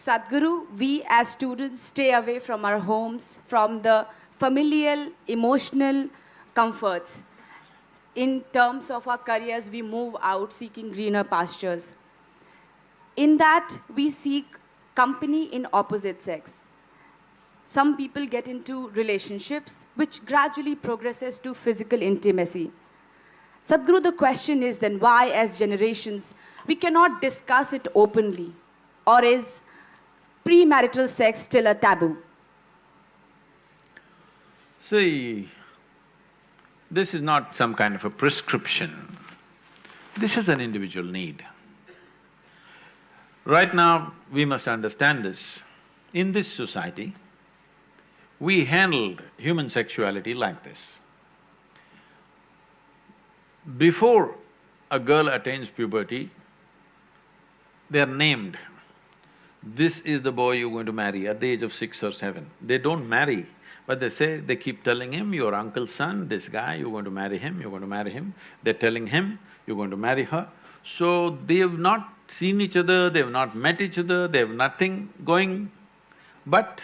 Sadhguru, we as students stay away from our homes, from the familial, emotional comforts. In terms of our careers, we move out seeking greener pastures. In that, we seek company in opposite sex. Some people get into relationships which gradually progresses to physical intimacy. Sadhguru, the question is then why, as generations, we cannot discuss it openly? Or is premarital sex still a taboo? See, this is not some kind of a prescription. This is an individual need. Right now, we must understand this. In this society, we handled human sexuality like this. Before a girl attains puberty, they are named. This is the boy you're going to marry at the age of 6 or 7. They don't marry, but they keep telling him, your uncle's son, this guy, you're going to marry him, you're going to marry him. They're telling him, you're going to marry her. So they have not seen each other, they have not met each other, they have nothing going, but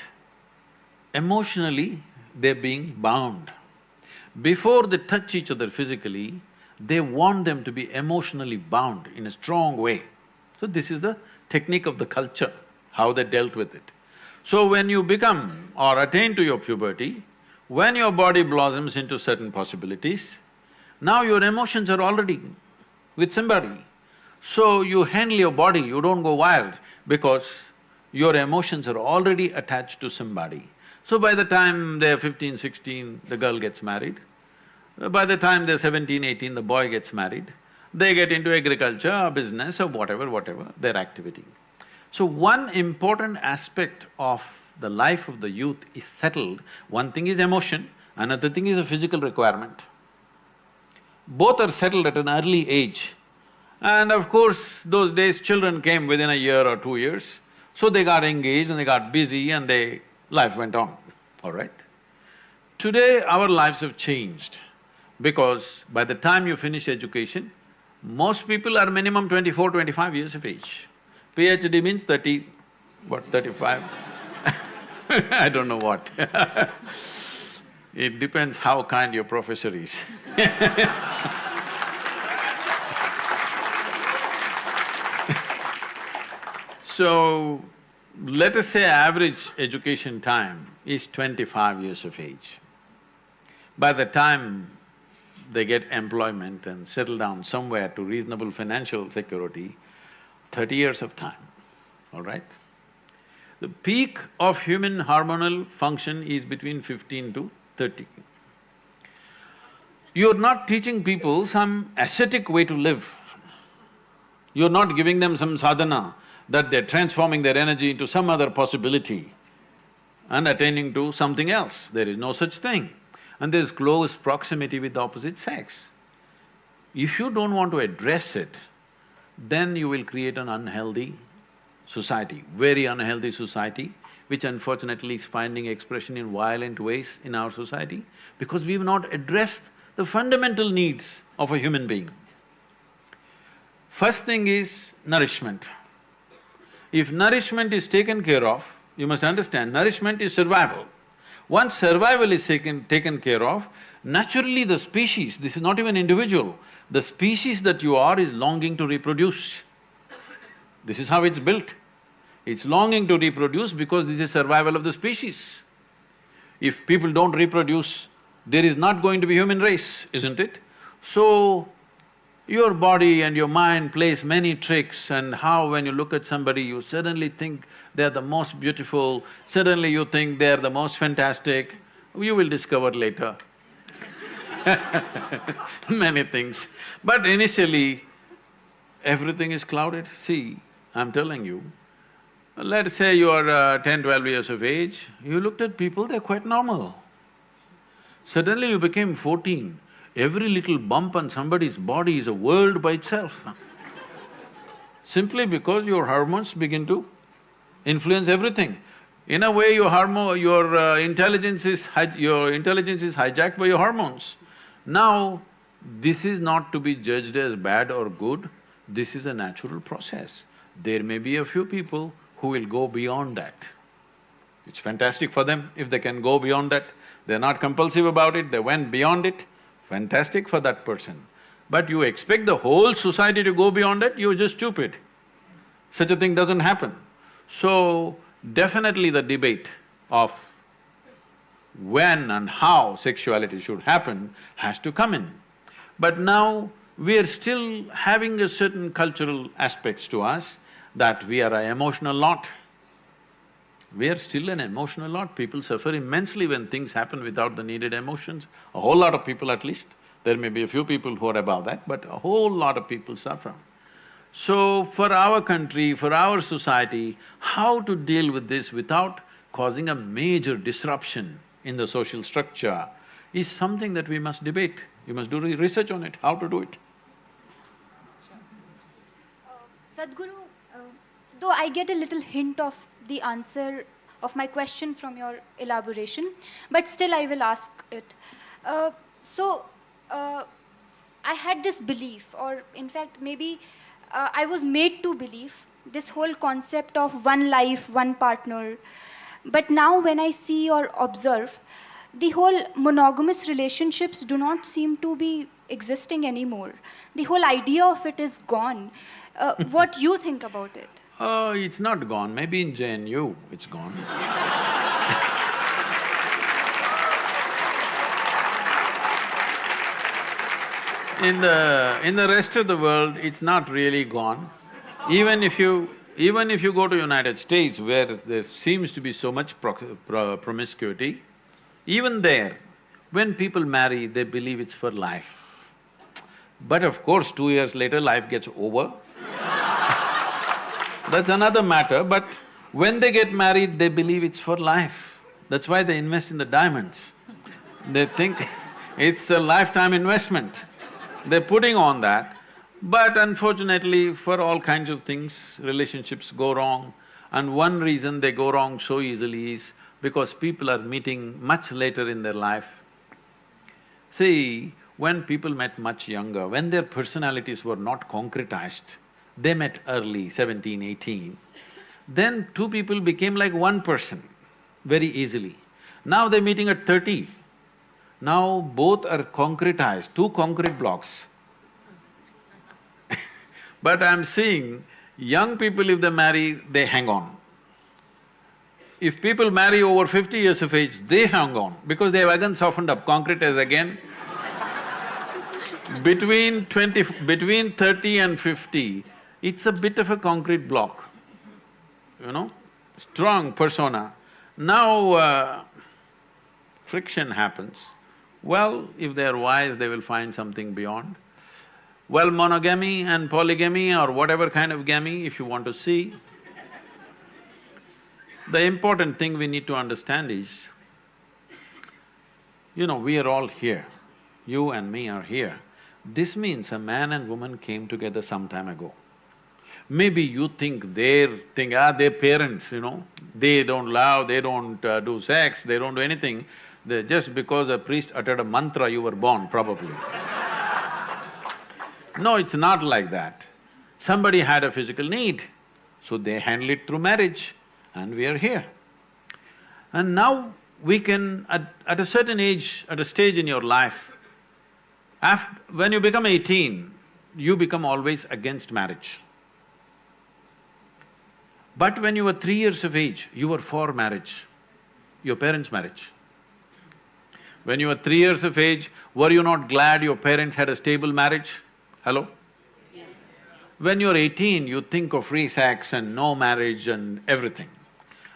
emotionally they're being bound. Before they touch each other physically, they want them to be emotionally bound in a strong way. So this is the technique of the culture, how they dealt with it. So when you become or attain to your puberty, when your body blossoms into certain possibilities, now your emotions are already with somebody. So you handle your body, you don't go wild because your emotions are already attached to somebody. So by the time they're 15, 16, the girl gets married. By the time they're 17, 18, the boy gets married. They get into agriculture or business or whatever, their activity. So one important aspect of the life of the youth is settled. One thing is emotion, another thing is a physical requirement. Both are settled at an early age. And of course, those days children came within a year or 2 years, so they got engaged and they got busy and life went on, all right? Today, our lives have changed because by the time you finish education, most people are minimum 24, 25 years of age. PhD means 35? I don't know what It depends how kind your professor is So, let us say average education time is 25 years of age. By the time they get employment and settle down somewhere to reasonable financial security, 30 years of time, all right? The peak of human hormonal function is between 15 to 30. You're not teaching people some ascetic way to live. You're not giving them some sadhana that they're transforming their energy into some other possibility and attaining to something else. There is no such thing. And there's close proximity with the opposite sex. If you don't want to address it, then you will create an unhealthy society, very unhealthy society, which unfortunately is finding expression in violent ways in our society because we've not addressed the fundamental needs of a human being. First thing is nourishment. If nourishment is taken care of, you must understand, nourishment is survival. Once survival is taken care of, naturally the species, this is not even individual, the species that you are is longing to reproduce. This is how it's built. It's longing to reproduce because this is survival of the species. If people don't reproduce, there is not going to be human race, isn't it? So, your body and your mind plays many tricks and how when you look at somebody, you suddenly think they're the most beautiful, suddenly you think they're the most fantastic, you will discover later many things. But initially, everything is clouded. See, I'm telling you, let's say you are 10, 12 years of age, you looked at people, they're quite normal. Suddenly you became 14, every little bump on somebody's body is a world by itself simply because your hormones begin to influence everything. In a way, your intelligence is hijacked by your hormones. Now, this is not to be judged as bad or good, this is a natural process. There may be a few people who will go beyond that. It's fantastic for them if they can go beyond that. They're not compulsive about it, they went beyond it, fantastic for that person. But you expect the whole society to go beyond it, you're just stupid. Such a thing doesn't happen. So, definitely the debate of when and how sexuality should happen has to come in. But now, we are still having a certain cultural aspects to us that we are an emotional lot. We are still an emotional lot. People suffer immensely when things happen without the needed emotions. A whole lot of people at least. There may be a few people who are above that, but a whole lot of people suffer. So, for our country, for our society, how to deal with this without causing a major disruption in the social structure is something that we must debate. You must do research on it, how to do it. Sadhguru, though I get a little hint of the answer of my question from your elaboration, but still I will ask it. I had this belief, or in fact maybe I was made to believe this whole concept of one life, one partner. But now when I see or observe, the whole monogamous relationships do not seem to be existing anymore. The whole idea of it is gone. What you think about it? Oh, it's not gone, maybe in JNU it's gone. In the rest of the world, it's not really gone. Even if you go to United States where there seems to be so much promiscuity, even there, when people marry, they believe it's for life. But of course, 2 years later, life gets over. That's another matter, but when they get married, they believe it's for life. That's why they invest in the diamonds. They think it's a lifetime investment. They're putting on that, but unfortunately, for all kinds of things, relationships go wrong. And one reason they go wrong so easily is because people are meeting much later in their life. See, when people met much younger, when their personalities were not concretized, they met early, 17, 18, then two people became like one person very easily. Now they're meeting at 30. Now both are concretized, two concrete blocks. But I'm seeing young people, if they marry, they hang on. If people marry over 50 years of age, they hang on because they have again softened up, concretized again. Between 30 and 50, it's a bit of a concrete block, you know, strong persona. Now, friction happens. Well, if they are wise, they will find something beyond. Well, monogamy and polygamy or whatever kind of gamy, if you want to see, the important thing we need to understand is, you know, we are all here. You and me are here. This means a man and woman came together some time ago. Maybe you think their parents, you know, they don't love, they don't do sex, they don't do anything. Just because a priest uttered a mantra, you were born, probably. No, it's not like that. Somebody had a physical need, so they handle it through marriage, and we are here. And now we can, at a certain age, at a stage in your life, when you become 18, you become always against marriage. But when you were 3 years of age, you were for marriage, your parents' marriage. When you were 3 years of age, were you not glad your parents had a stable marriage? Hello? Yes. When you're 18, you think of free sex and no marriage and everything.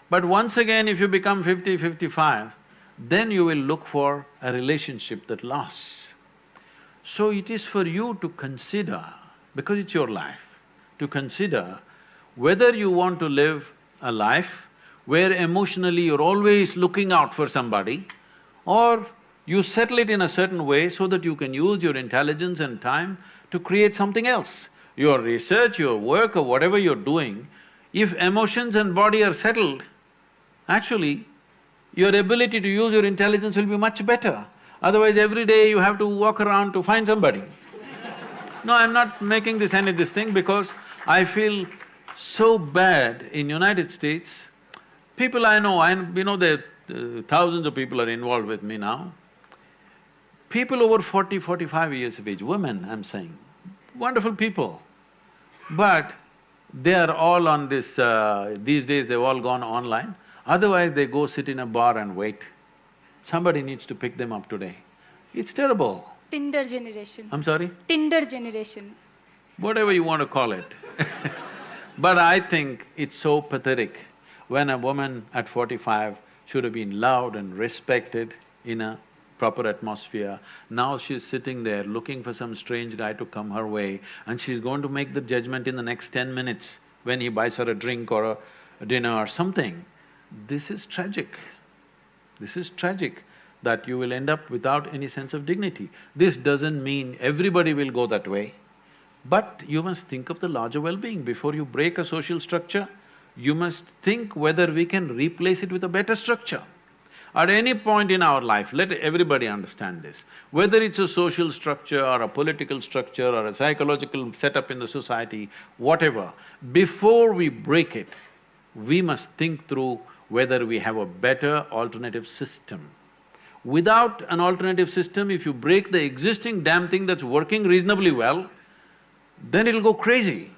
But once again, if you become 50, 55, then you will look for a relationship that lasts. So it is for you to consider, because it's your life, to consider whether you want to live a life where emotionally you're always looking out for somebody, or you settle it in a certain way so that you can use your intelligence and time to create something else. Your research, your work or whatever you're doing, if emotions and body are settled, actually, your ability to use your intelligence will be much better. Otherwise, every day you have to walk around to find somebody. No, I'm not making this thing because I feel so bad in United States. People I know, that thousands of people are involved with me now. People over 40, 45 years of age, women I'm saying, wonderful people. But they are all on this… these days they've all gone online. Otherwise they go sit in a bar and wait. Somebody needs to pick them up today. It's terrible. Tinder generation. I'm sorry? Tinder generation. Whatever you want to call it. But I think it's so pathetic when a woman at 45 should have been loved and respected in a proper atmosphere. Now she's sitting there looking for some strange guy to come her way, and she's going to make the judgment in the next 10 minutes when he buys her a drink or a dinner or something. This is tragic. This is tragic, that you will end up without any sense of dignity. This doesn't mean everybody will go that way, but you must think of the larger well-being. Before you break a social structure, you must think whether we can replace it with a better structure. At any point in our life, let everybody understand this, whether it's a social structure or a political structure or a psychological setup in the society, whatever, before we break it, we must think through whether we have a better alternative system. Without an alternative system, if you break the existing damn thing that's working reasonably well, then it'll go crazy.